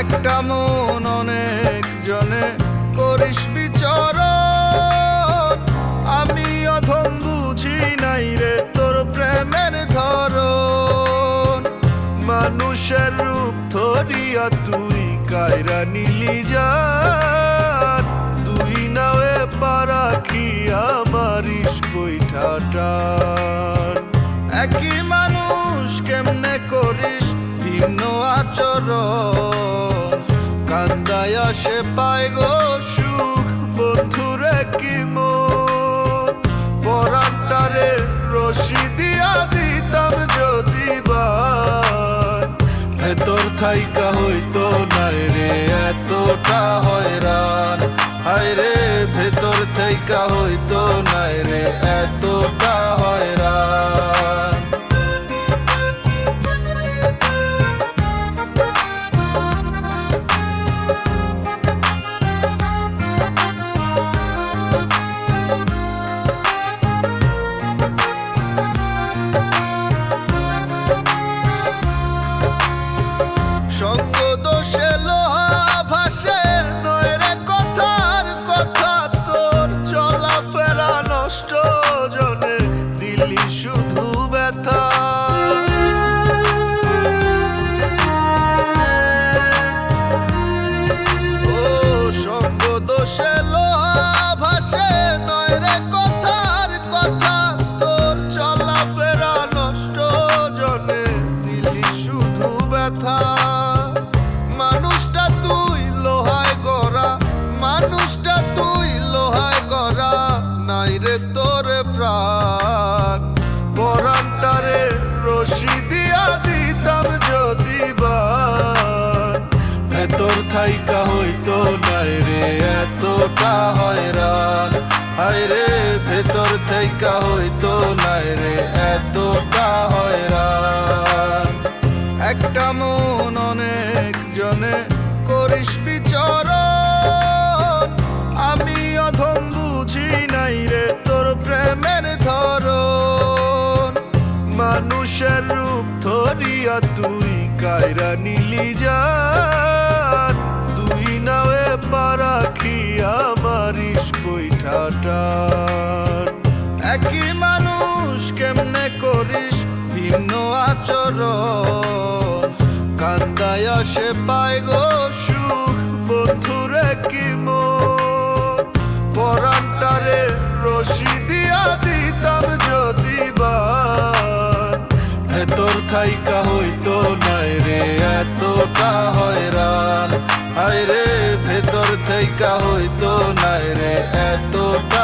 একটা মন অনেক জনে করিস বিচরণ, আমি অধম বুঝি নাই রে তোর প্রেমের ধরন। মানুষের রূপ ধরিয়া তুই কায়রা নিলি যার, তুই নাওয়ে পারাখিয়া মারিস বৈঠা টান। একই মানুষ কেমনে করিস ভিন্ন আচরণ, কান্দায় আসে পায় গো সুখ বন্ধুরে কি মন। পরাণটারে রশি দিয়া দিতাম যদি বার, ভেতর থাইকা হইতো নাই রে এতটা হয়রান। হায় রে ভেতর থাইকা হইতো নাই রে এতটা হয়রান। সঙ্গ দোষে লোহা ভাসে নয় রে কথার কথা, তোর চলাফেরা নষ্ট জনে দিলি শুধু ব্যথা। ও সঙ্গ দোষে লোহা ভাসে নয় রে কথার কথা, তোর চলাফেরা নষ্ট জনে দিলি শুধু ব্যথা। মানুষটা তুই লোহায় গড়া, মানুষটা তুই লোহায় গড়া, নাই রে তোর প্রাণ। পরাণটারে রশি দিয়া দিতাম যদি বার, ভেতর থাইকা হইতো নাই রে এতটা হয়রান। হায় রে ভেতর থাইকা হইতো নাই রে এতটা হয়রান। একটা মন অনেক জনে করিস বিচরণ, আমি অধম বুঝি নাই রে তোর প্রেমের ধরন। মানুষের রূপ ধরিয়া তুই কায়রা নিলি যার, তুই নাওয়ে পারাখিয়া মারিস বৈঠা টান। একই মানুষ কেমনে করিস ভিন্ন আচরণ, কান্দায় আসে পায় গো সুখ বন্ধুরে কি মন। পরাণটারে রশি দিয়া দিতাম যদি বার, ভেতর থাইকা হইতো নাই রে এতটা হয়রান। হায় রে ভেতর থাইকা হইতো নাই রে এতটা